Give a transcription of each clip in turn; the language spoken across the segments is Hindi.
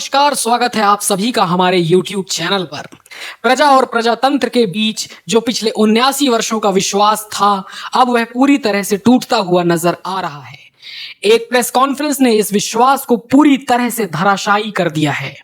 नमस्कार, स्वागत है आप सभी का हमारे YouTube चैनल पर। प्रजा और प्रजातंत्र के बीच जो पिछले 79 वर्षों का विश्वास था, अब वह पूरी तरह से टूटता हुआ नजर आ रहा है। एक प्रेस कॉन्फ्रेंस ने इस विश्वास को पूरी तरह से धराशायी कर दिया है।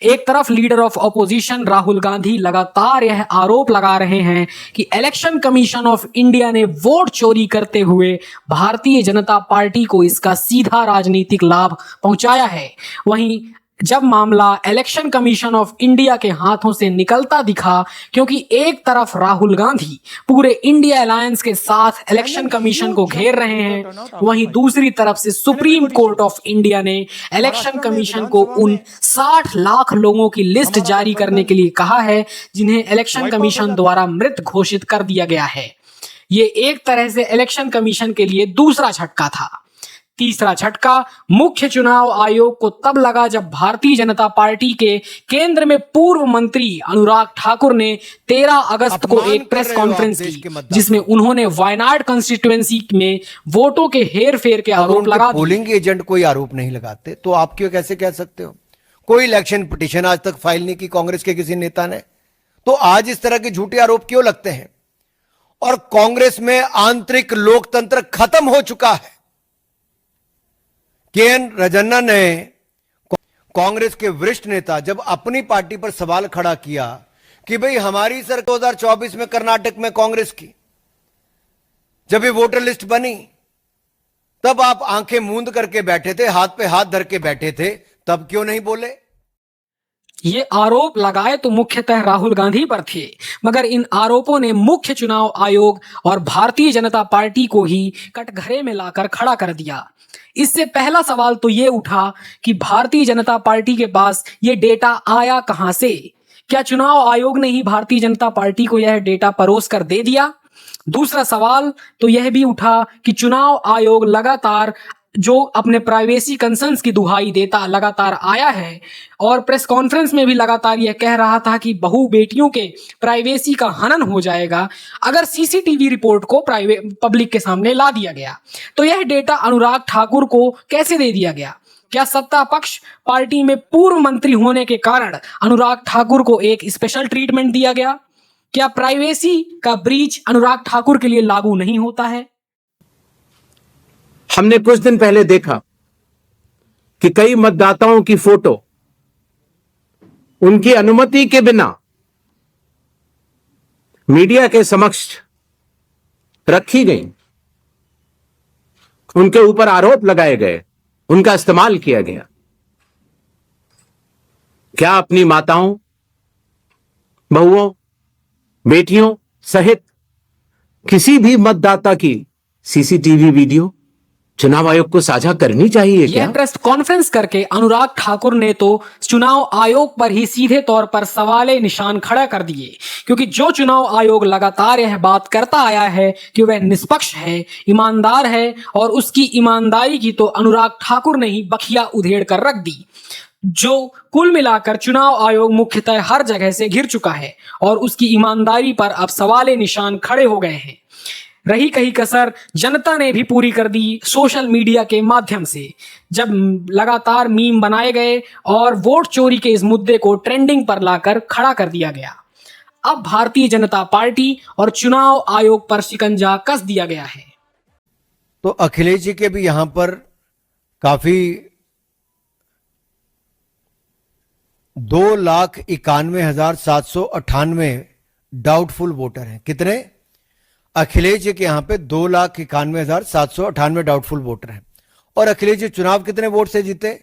एक तरफ leader of opposition Rahul Gandhi लगातार यह आरोप लगा रहे हैं कि इलेक्शन कमीशन ऑफ इंडिया ने वोट चोरी करते हुए भारतीय जनता पार्टी को इसका सीधा राजनीतिक लाभ पहुंचाया है। वहीं जब मामला इलेक्शन कमीशन ऑफ इंडिया के हाथों से निकलता दिखा, क्योंकि एक तरफ राहुल गांधी पूरे इंडिया अलायंस के साथ इलेक्शन कमीशन को घेर रहे हैं, वहीं दूसरी तरफ से सुप्रीम कोर्ट ऑफ इंडिया ने इलेक्शन कमीशन को उन 60 लाख लोगों की लिस्ट जारी करने के लिए कहा है जिन्हें इलेक्शन कमीशन द्वारा मृत घोषित कर दिया गया है। ये एक तरह से इलेक्शन कमीशन के लिए दूसरा झटका था। तीसरा झटका मुख्य चुनाव आयोग को तब लगा जब भारतीय जनता पार्टी के केंद्र में पूर्व मंत्री अनुराग ठाकुर ने 13 अगस्त को एक प्रेस कॉन्फ्रेंस की, जिसमें उन्होंने वायनाड कंस्टिट्यूएंसी में वोटों के हेरफेर के आरोप लगा दिए। पोलिंग एजेंट कोई आरोप नहीं लगाते तो आप क्यों कैसे कह सकते हो? कोई इलेक्शन पिटीशन आज तक फाइल नहीं की कांग्रेस के किसी नेता ने, तो आज इस तरह के झूठे आरोप क्यों लगते हैं? और कांग्रेस में आंतरिक लोकतंत्र खत्म हो चुका है। के.एन. रजन्ना ने, कांग्रेस के वरिष्ठ नेता, जब अपनी पार्टी पर सवाल खड़ा किया कि भाई हमारी सरकार 2024 में कर्नाटक में कांग्रेस की जब ये वोटर लिस्ट बनी, तब आप आंखें मूंद करके बैठे थे, हाथ पे हाथ धर के बैठे थे, तब क्यों नहीं बोले? ये आरोप लगाए तो मुख्यतः राहुल गांधी पर थे, मगर इन आरोपों ने मुख्य चुनाव आयोग और भारतीय जनता पार्टी को ही कटघरे में लाकर खड़ा कर दिया। इससे पहला सवाल तो ये उठा कि भारतीय जनता पार्टी के पास ये डेटा आया कहां से? क्या चुनाव आयोग ने ही भारतीय जनता पार्टी को यह डेटा परोस कर दे दिया? दूसरा सवाल तो यह भी उठा कि चुनाव आयोग लगातार जो अपने प्राइवेसी कंसर्न्स की दुहाई देता लगातार आया है और प्रेस कॉन्फ्रेंस में भी लगातार यह कह रहा था कि बहु बेटियों के प्राइवेसी का हनन हो जाएगा अगर सीसीटीवी रिपोर्ट को पब्लिक के सामने ला दिया गया। तो यह डेटा अनुराग ठाकुर को कैसे दे दिया गया? क्या सत्ता पक्ष पार्टी में पूर्व मंत्री होने के कारण अनुराग ठाकुर को एक स्पेशल ट्रीटमेंट दिया गया? क्या प्राइवेसी का ब्रीच अनुराग ठाकुर के लिए लागू नहीं होता है? हमने कुछ दिन पहले देखा कि कई मतदाताओं की फोटो उनकी अनुमति के बिना मीडिया के समक्ष रखी गई, उनके ऊपर आरोप लगाए गए, उनका इस्तेमाल किया गया। क्या अपनी माताओं, बहुओं, बेटियों सहित किसी भी मतदाता की सीसीटीवी वीडियो चुनाव आयोग को साझा करनी चाहिए क्या? यह प्रेस कॉन्फ्रेंस करके अनुराग ठाकुर ने तो चुनाव आयोग पर ही सीधे तौर पर सवाले निशान खड़ा कर दिए, क्योंकि जो चुनाव आयोग लगातार यह बात करता आया है कि वह निष्पक्ष है, ईमानदार है, और उसकी ईमानदारी की तो अनुराग ठाकुर ने ही बखिया उधेड़ कर रख दी। जो कुल मिलाकर चुनाव आयोग मुख्यतः हर जगह से घिर चुका है और उसकी ईमानदारी पर अब सवाले निशान खड़े हो गए हैं। रही कही कसर जनता ने भी पूरी कर दी सोशल मीडिया के माध्यम से, जब लगातार मीम बनाए गए और वोट चोरी के इस मुद्दे को ट्रेंडिंग पर लाकर खड़ा कर दिया गया। अब भारतीय जनता पार्टी और चुनाव आयोग पर शिकंजा कस दिया गया है। तो अखिलेश जी के भी यहां पर काफी 2,91,798 डाउटफुल वोटर हैं। कितने? अखिलेश जी के यहां पे 2,91,798 डाउटफुल वोटर हैं। और अखिलेश जी चुनाव कितने वोट से जीते?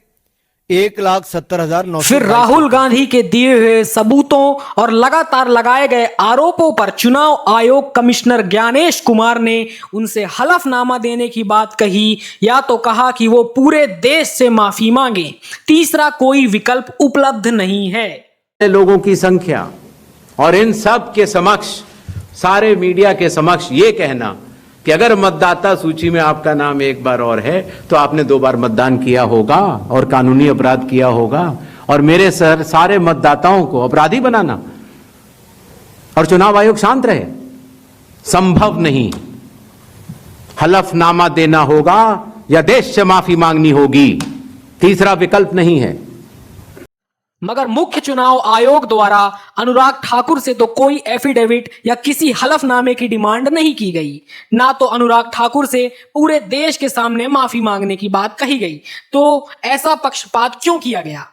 1,70,900। फिर राहुल गांधी के दिए हुए सबूतों और लगातार लगाए गए आरोपों पर चुनाव आयोग कमिश्नर ज्ञानेश कुमार ने उनसे हलफनामा देने की बात कही, या तो कहा कि वो पूरे देश से माफी मांगे। तीसरा कोई विकल्प उपलब्ध नहीं है। लोगों की संख्या और इन सब के समक्ष, सारे मीडिया के समक्ष ये कहना कि अगर मतदाता सूची में आपका नाम एक बार और है तो आपने 2 बार मतदान किया होगा और कानूनी अपराध किया होगा, और मेरे सारे मतदाताओं को अपराधी बनाना और चुनाव आयोग शांत रहे, संभव नहीं। हलफनामा देना होगा या देश से माफी मांगनी होगी, तीसरा विकल्प नहीं है। मगर मुख्य चुनाव आयोग द्वारा अनुराग ठाकुर से तो कोई एफिडेविट या किसी हलफनामे की डिमांड नहीं की गई, ना तो अनुराग ठाकुर से पूरे देश के सामने माफी मांगने की बात कही गई। तो ऐसा पक्षपात क्यों किया गया?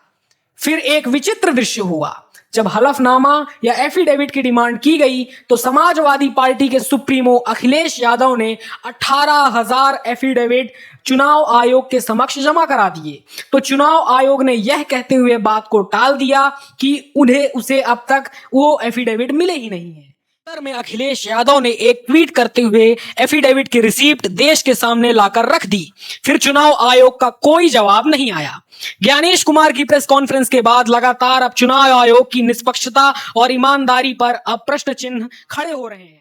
फिर एक विचित्र दृश्य हुआ। जब हलफनामा या एफिडेविट की डिमांड की गई तो समाजवादी पार्टी के सुप्रीमो अखिलेश यादव ने 18,000 एफिडेविट चुनाव आयोग के समक्ष जमा करा दिए। तो चुनाव आयोग ने यह कहते हुए बात को टाल दिया कि उसे अब तक वो एफिडेविट मिले ही नहीं है। उत्तर में अखिलेश यादव ने एक ट्वीट करते हुए एफिडेविट की रिसीप्ट देश के सामने लाकर रख दी। फिर चुनाव आयोग का कोई जवाब नहीं आया। ज्ञानेश कुमार की प्रेस कॉन्फ्रेंस के बाद लगातार अब चुनाव आयोग की निष्पक्षता और ईमानदारी पर अब प्रश्न चिन्ह खड़े हो रहे हैं।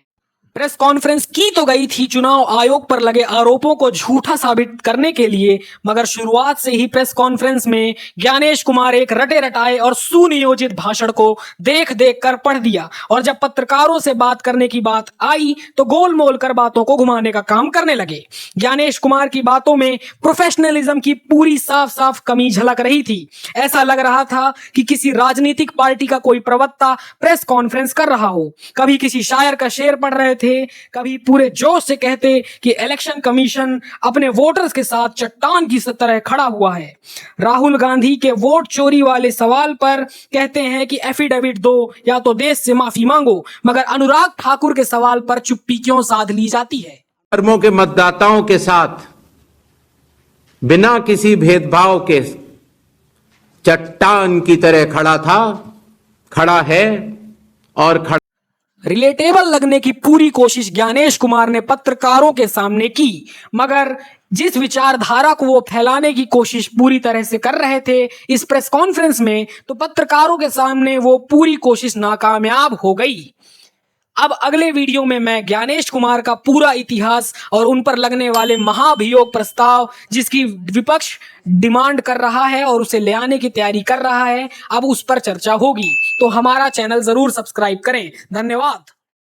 प्रेस कॉन्फ्रेंस की तो गई थी चुनाव आयोग पर लगे आरोपों को झूठा साबित करने के लिए, मगर शुरुआत से ही प्रेस कॉन्फ्रेंस में ज्ञानेश कुमार एक रटे रटाए और सुनियोजित भाषण को देख देख कर पढ़ दिया, और जब पत्रकारों से बात करने की बात आई तो गोलमोल कर बातों को घुमाने का काम करने लगे। ज्ञानेश कुमार की बातों में प्रोफेशनलिज्म की पूरी साफ साफ कमी झलक रही थी। ऐसा लग रहा था कि किसी राजनीतिक पार्टी का कोई प्रवक्ता प्रेस कॉन्फ्रेंस कर रहा हो। कभी किसी शायर का शेर पढ़ रहे थे, कभी पूरे जोश से कहते कि इलेक्शन कमीशन अपने वोटर्स के साथ चट्टान की तरह खड़ा हुआ है। राहुल गांधी के वोट चोरी वाले सवाल पर कहते हैं कि एफिडेविट दो या तो देश से माफी मांगो, मगर अनुराग ठाकुर के सवाल पर चुप्पी क्यों साध ली जाती है? धर्मों के मतदाताओं के साथ बिना किसी भेदभाव के चट्टान की तरह खड़ा था, खड़ा है और खड़ा। रिलेटेबल लगने की पूरी कोशिश ज्ञानेश कुमार ने पत्रकारों के सामने की, मगर जिस विचारधारा को वो फैलाने की कोशिश पूरी तरह से कर रहे थे इस प्रेस कॉन्फ्रेंस में, तो पत्रकारों के सामने वो पूरी कोशिश नाकामयाब हो गई। अब अगले वीडियो में मैं ज्ञानेश कुमार का पूरा इतिहास और उन पर लगने वाले महाभियोग प्रस्ताव, जिसकी विपक्ष डिमांड कर रहा है और उसे ले आने की तैयारी कर रहा है, अब उस पर चर्चा होगी। तो हमारा चैनल जरूर सब्सक्राइब करें। धन्यवाद।